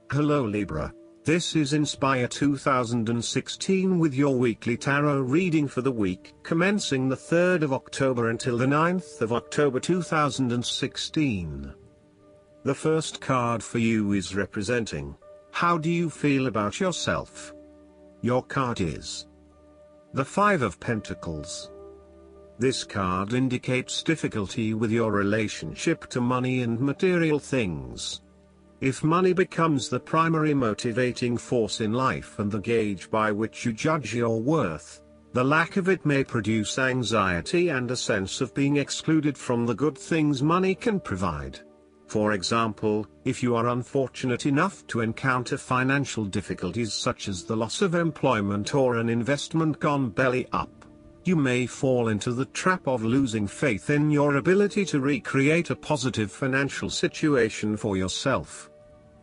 Hello Libra, this is Inspire 2016 with your weekly tarot reading for the week commencing the 3rd of October until the 9th of October 2016. The first card for you is representing, how do you feel about yourself? Your card is the 5 of Pentacles. This card indicates difficulty with your relationship to money and material things. If money becomes the primary motivating force in life and the gauge by which you judge your worth, the lack of it may produce anxiety and a sense of being excluded from the good things money can provide. For example, if you are unfortunate enough to encounter financial difficulties such as the loss of employment or an investment gone belly up, you may fall into the trap of losing faith in your ability to recreate a positive financial situation for yourself.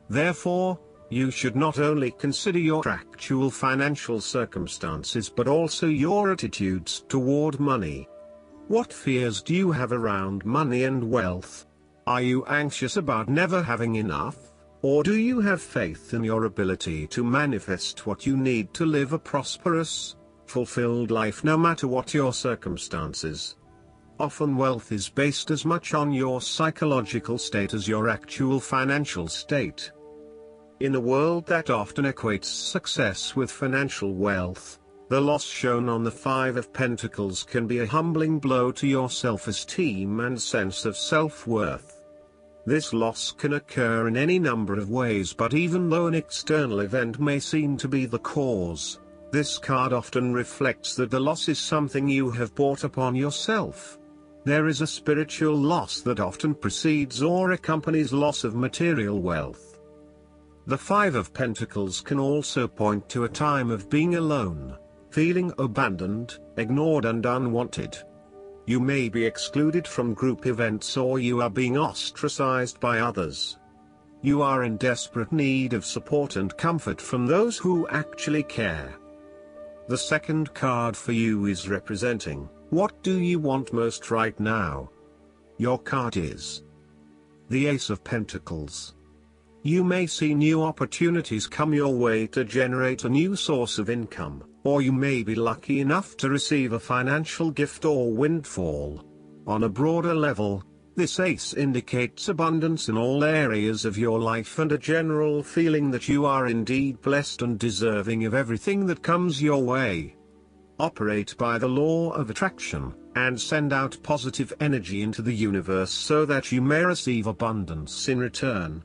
Therefore, you should not only consider your actual financial circumstances but also your attitudes toward money. What fears do you have around money and wealth? Are you anxious about never having enough, or do you have faith in your ability to manifest what you need to live a prosperous, fulfilled life no matter what your circumstances? Often wealth is based as much on your psychological state as your actual financial state. In a world that often equates success with financial wealth, the loss shown on the 5 of Pentacles can be a humbling blow to your self-esteem and sense of self-worth. This loss can occur in any number of ways, but even though an external event may seem to be the cause, this card often reflects that the loss is something you have brought upon yourself. There is a spiritual loss that often precedes or accompanies loss of material wealth. The 5 of Pentacles can also point to a time of being alone, feeling abandoned, ignored and unwanted. You may be excluded from group events or you are being ostracized by others. You are in desperate need of support and comfort from those who actually care. The second card for you is representing, what do you want most right now? Your card is the Ace of Pentacles. You may see new opportunities come your way to generate a new source of income, or you may be lucky enough to receive a financial gift or windfall. On a broader level, this ace indicates abundance in all areas of your life and a general feeling that you are indeed blessed and deserving of everything that comes your way. Operate by the law of attraction, and send out positive energy into the universe so that you may receive abundance in return.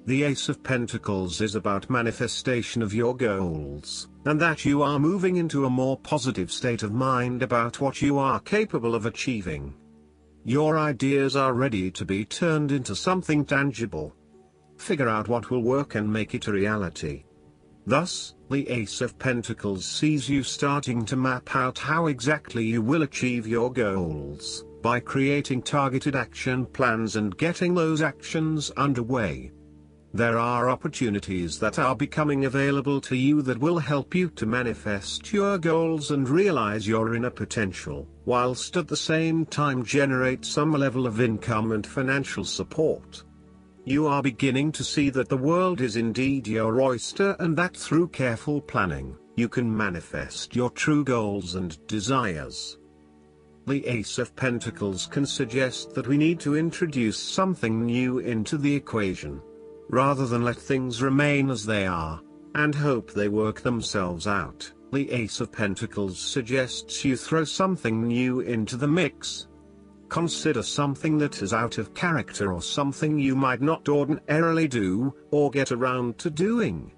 The Ace of Pentacles is about manifestation of your goals, and that you are moving into a more positive state of mind about what you are capable of achieving. Your ideas are ready to be turned into something tangible. Figure out what will work and make it a reality. Thus, the Ace of Pentacles sees you starting to map out how exactly you will achieve your goals, by creating targeted action plans and getting those actions underway. There are opportunities that are becoming available to you that will help you to manifest your goals and realize your inner potential, whilst at the same time generate some level of income and financial support. You are beginning to see that the world is indeed your oyster and that through careful planning, you can manifest your true goals and desires. The Ace of Pentacles can suggest that we need to introduce something new into the equation, rather than let things remain as they are, and hope they work themselves out. The Ace of Pentacles suggests you throw something new into the mix. Consider something that is out of character or something you might not ordinarily do, or get around to doing.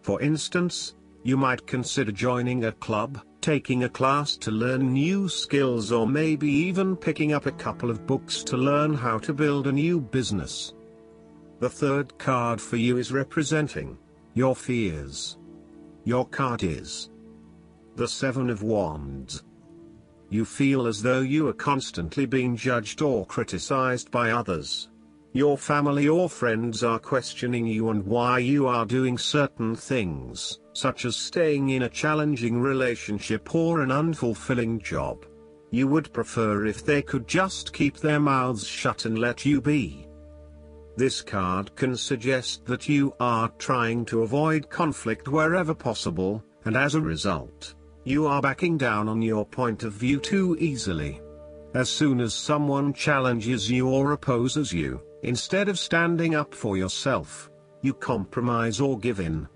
For instance, you might consider joining a club, taking a class to learn new skills, or maybe even picking up a couple of books to learn how to build a new business. The third card for you is representing your fears. Your card is the Seven of Wands. You feel as though you are constantly being judged or criticized by others. Your family or friends are questioning you and why you are doing certain things, such as staying in a challenging relationship or an unfulfilling job. You would prefer if they could just keep their mouths shut and let you be. This card can suggest that you are trying to avoid conflict wherever possible, and as a result, you are backing down on your point of view too easily. As soon as someone challenges you or opposes you, instead of standing up for yourself, you compromise or give in.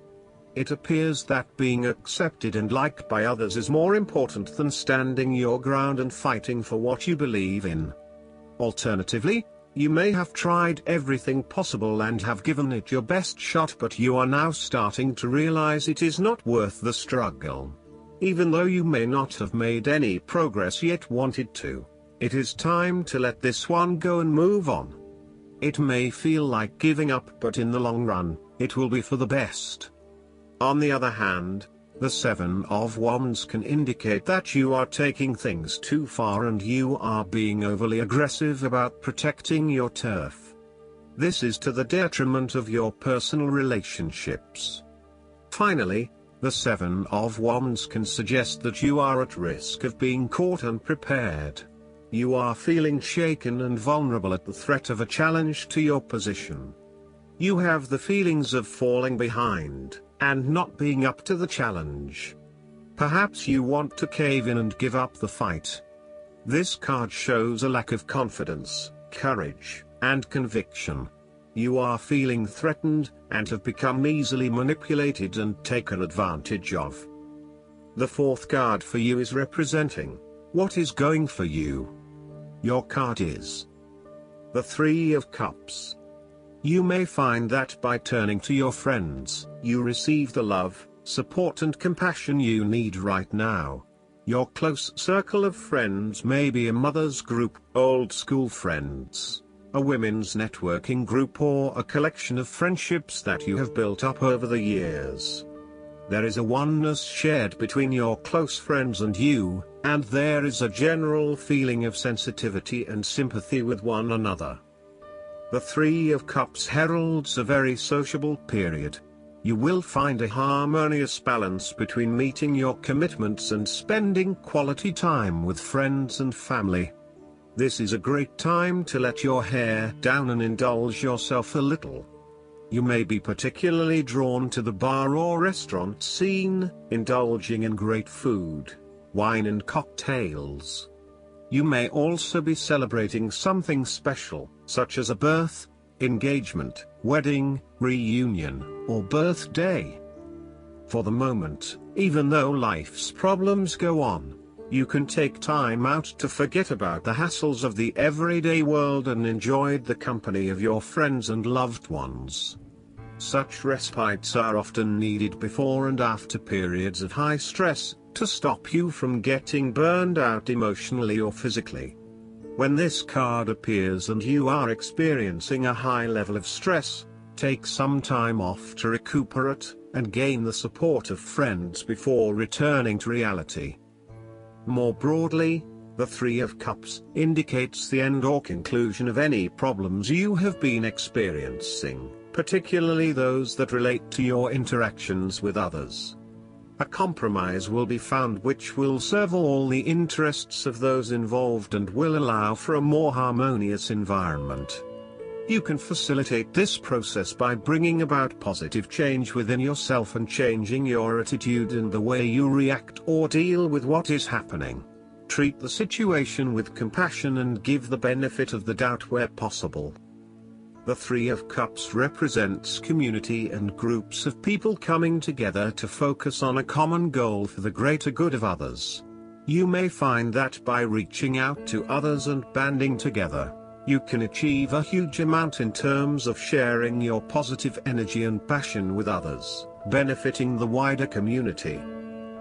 It appears that being accepted and liked by others is more important than standing your ground and fighting for what you believe in. Alternatively, you may have tried everything possible and have given it your best shot, but you are now starting to realize it is not worth the struggle. Even though you may not have made any progress yet wanted to, it is time to let this one go and move on. It may feel like giving up, but in the long run, it will be for the best. On the other hand, the Seven of Wands can indicate that you are taking things too far and you are being overly aggressive about protecting your turf. This is to the detriment of your personal relationships. Finally, the Seven of Wands can suggest that you are at risk of being caught unprepared. You are feeling shaken and vulnerable at the threat of a challenge to your position. You have the feelings of falling behind, and not being up to the challenge. Perhaps you want to cave in and give up the fight. This card shows a lack of confidence, courage, and conviction. You are feeling threatened, and have become easily manipulated and taken advantage of. The fourth card for you is representing what is going for you. Your card is the Three of Cups. You may find that by turning to your friends, you receive the love, support and compassion you need right now. Your close circle of friends may be a mother's group, old school friends, a women's networking group, or a collection of friendships that you have built up over the years. There is a oneness shared between your close friends and you, and there is a general feeling of sensitivity and sympathy with one another. The Three of Cups heralds a very sociable period. You will find a harmonious balance between meeting your commitments and spending quality time with friends and family. This is a great time to let your hair down and indulge yourself a little. You may be particularly drawn to the bar or restaurant scene, indulging in great food, wine and cocktails. You may also be celebrating something special, such as a birth, engagement, wedding, reunion, or birthday. For the moment, even though life's problems go on, you can take time out to forget about the hassles of the everyday world and enjoy the company of your friends and loved ones. Such respites are often needed before and after periods of high stress, to stop you from getting burned out emotionally or physically. When this card appears and you are experiencing a high level of stress, take some time off to recuperate, and gain the support of friends before returning to reality. More broadly, the Three of Cups indicates the end or conclusion of any problems you have been experiencing, particularly those that relate to your interactions with others. A compromise will be found which will serve all the interests of those involved and will allow for a more harmonious environment. You can facilitate this process by bringing about positive change within yourself and changing your attitude and the way you react or deal with what is happening. Treat the situation with compassion and give the benefit of the doubt where possible. The Three of Cups represents community and groups of people coming together to focus on a common goal for the greater good of others. You may find that by reaching out to others and banding together, you can achieve a huge amount in terms of sharing your positive energy and passion with others, benefiting the wider community.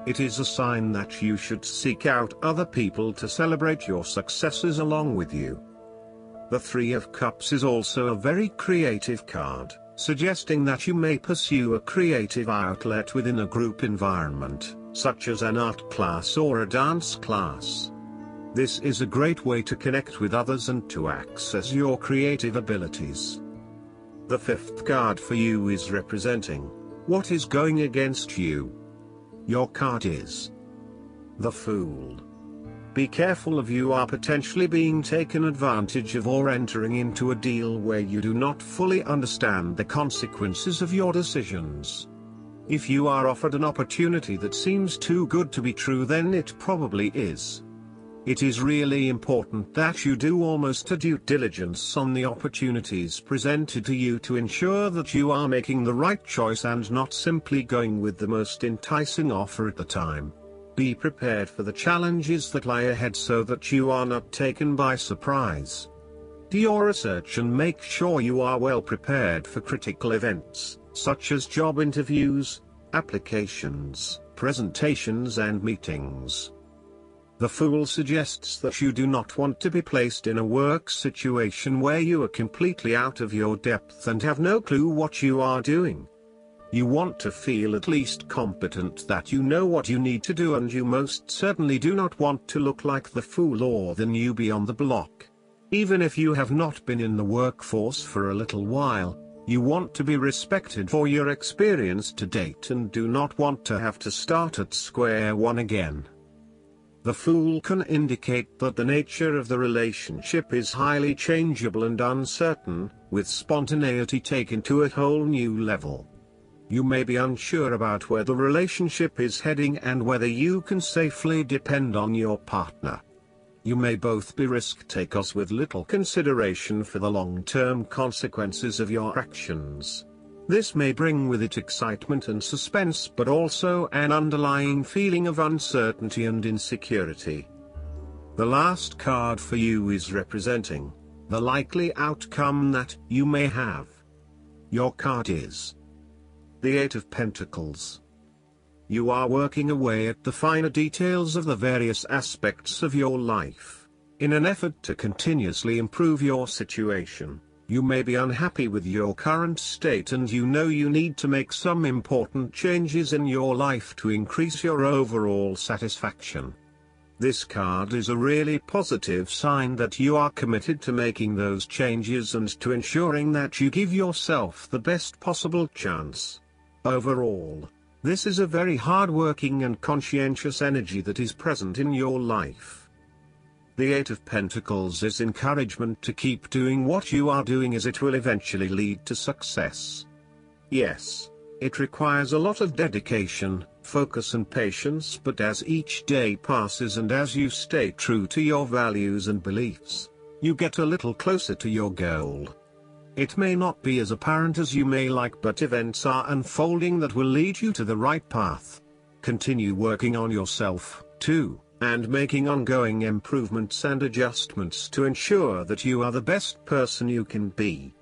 It is a sign that you should seek out other people to celebrate your successes along with you. The Three of Cups is also a very creative card, suggesting that you may pursue a creative outlet within a group environment, such as an art class or a dance class. This is a great way to connect with others and to access your creative abilities. The fifth card for you is representing what is going against you. Your card is the Fool. Be careful if you are potentially being taken advantage of or entering into a deal where you do not fully understand the consequences of your decisions. If you are offered an opportunity that seems too good to be true, then it probably is. It is really important that you do almost a due diligence on the opportunities presented to you to ensure that you are making the right choice and not simply going with the most enticing offer at the time. Be prepared for the challenges that lie ahead so that you are not taken by surprise. Do your research and make sure you are well prepared for critical events, such as job interviews, applications, presentations and meetings. The Fool suggests that you do not want to be placed in a work situation where you are completely out of your depth and have no clue what you are doing. You want to feel at least competent, that you know what you need to do, and you most certainly do not want to look like the fool or the newbie on the block. Even if you have not been in the workforce for a little while, you want to be respected for your experience to date and do not want to have to start at square one again. The Fool can indicate that the nature of the relationship is highly changeable and uncertain, with spontaneity taken to a whole new level. You may be unsure about where the relationship is heading and whether you can safely depend on your partner. You may both be risk takers with little consideration for the long-term consequences of your actions. This may bring with it excitement and suspense, but also an underlying feeling of uncertainty and insecurity. The last card for you is representing the likely outcome that you may have. Your card is the Eight of Pentacles. You are working away at the finer details of the various aspects of your life, in an effort to continuously improve your situation. You may be unhappy with your current state and you know you need to make some important changes in your life to increase your overall satisfaction. This card is a really positive sign that you are committed to making those changes and to ensuring that you give yourself the best possible chance. Overall, this is a very hard-working and conscientious energy that is present in your life. The Eight of Pentacles is encouragement to keep doing what you are doing, as it will eventually lead to success. Yes, it requires a lot of dedication, focus and patience, but as each day passes and as you stay true to your values and beliefs, you get a little closer to your goal. It may not be as apparent as you may like, but events are unfolding that will lead you to the right path. Continue working on yourself, too, and making ongoing improvements and adjustments to ensure that you are the best person you can be.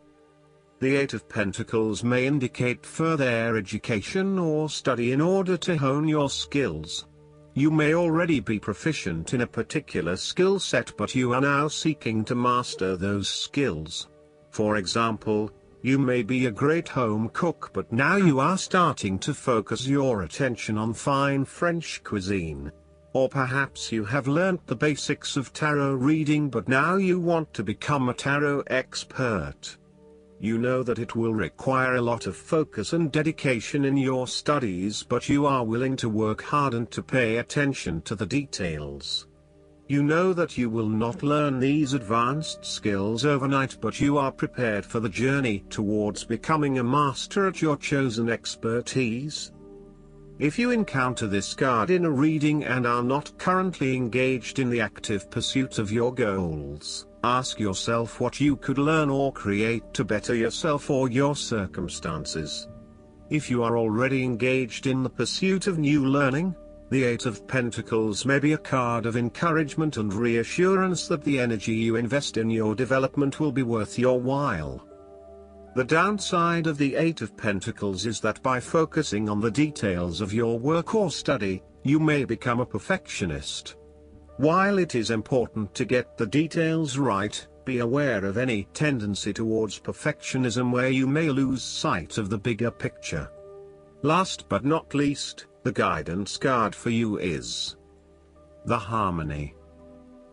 The Eight of Pentacles may indicate further education or study in order to hone your skills. You may already be proficient in a particular skill set, but you are now seeking to master those skills. For example, you may be a great home cook, but now you are starting to focus your attention on fine French cuisine. Or perhaps you have learnt the basics of tarot reading, but now you want to become a tarot expert. You know that it will require a lot of focus and dedication in your studies, but you are willing to work hard and to pay attention to the details. You know that you will not learn these advanced skills overnight, but you are prepared for the journey towards becoming a master at your chosen expertise. If you encounter this card in a reading and are not currently engaged in the active pursuit of your goals, Ask yourself what you could learn or create to better yourself or your circumstances. If you are already engaged in the pursuit of new learning, the Eight of Pentacles may be a card of encouragement and reassurance that the energy you invest in your development will be worth your while. The downside of the Eight of Pentacles is that by focusing on the details of your work or study, you may become a perfectionist. While it is important to get the details right, be aware of any tendency towards perfectionism where you may lose sight of the bigger picture. Last but not least, the guidance card for you is the Harmony.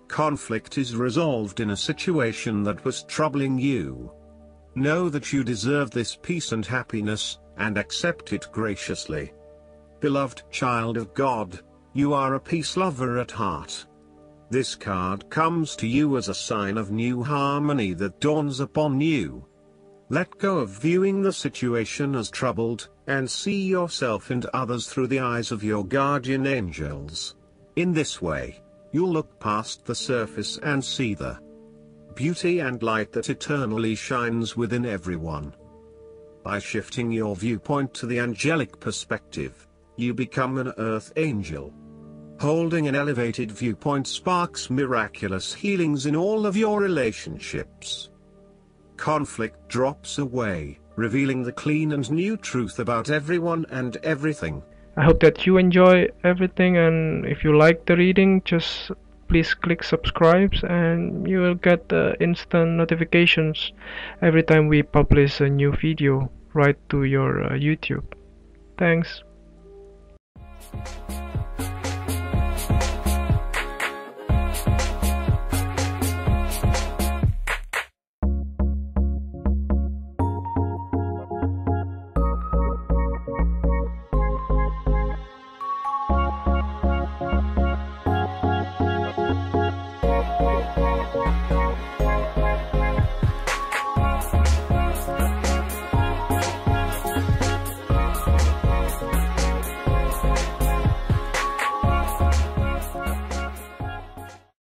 Conflict is resolved in a situation that was troubling you. Know that you deserve this peace and happiness, and accept it graciously. Beloved child of God, you are a peace lover at heart. This card comes to you as a sign of new harmony that dawns upon you. Let go of viewing the situation as troubled, and see yourself and others through the eyes of your guardian angels. In this way, you'll look past the surface and see the beauty and light that eternally shines within everyone. By shifting your viewpoint to the angelic perspective, you become an earth angel. Holding an elevated viewpoint sparks miraculous healings in all of your relationships. Conflict drops away, revealing the clean and new truth about everyone and everything. I hope that you enjoy everything, and if you like the reading, just please click subscribe and you will get the instant notifications every time we publish a new video right to your YouTube. Thanks.